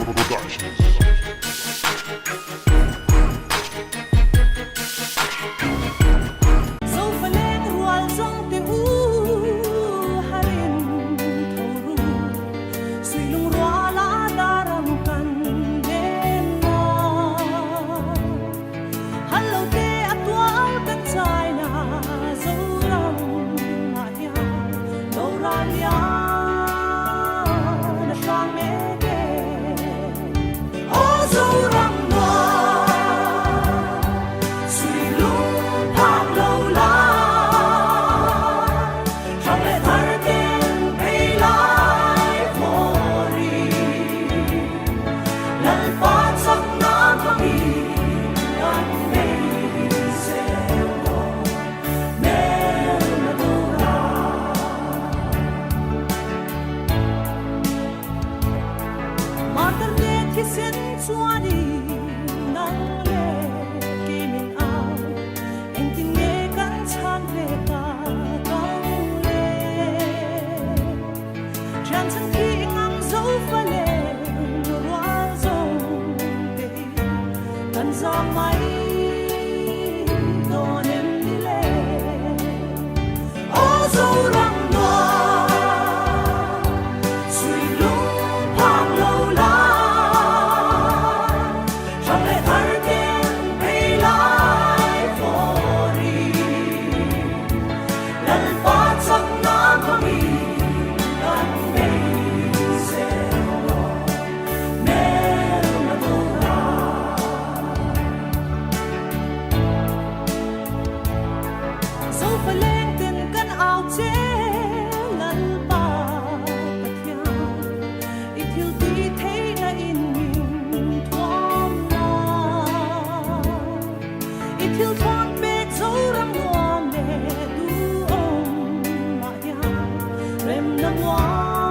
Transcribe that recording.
dâu phải lên rual dòng tiếng harin thâu ru suy lung roa la daram kan den na hello te atwal kan chai na dâu ram ma ya dâu ra ya na sang me de o dâu ram xin xóa đi nắng lệ kỷ niệm ao anh tình nghe gắn chan về ta công lệ tràn thân khi ngắm dấu pha lệ hoa rồng để cần ra máy đón em đi lên ô dấu răng dấu phải lên tiền cân áo chế ngăn ba bạch yang ít thiếu tí thấy đã in mình thoáng na ít thiếu thoáng bê dấu răng hoa mẹ du ông mà yang rem năm hoa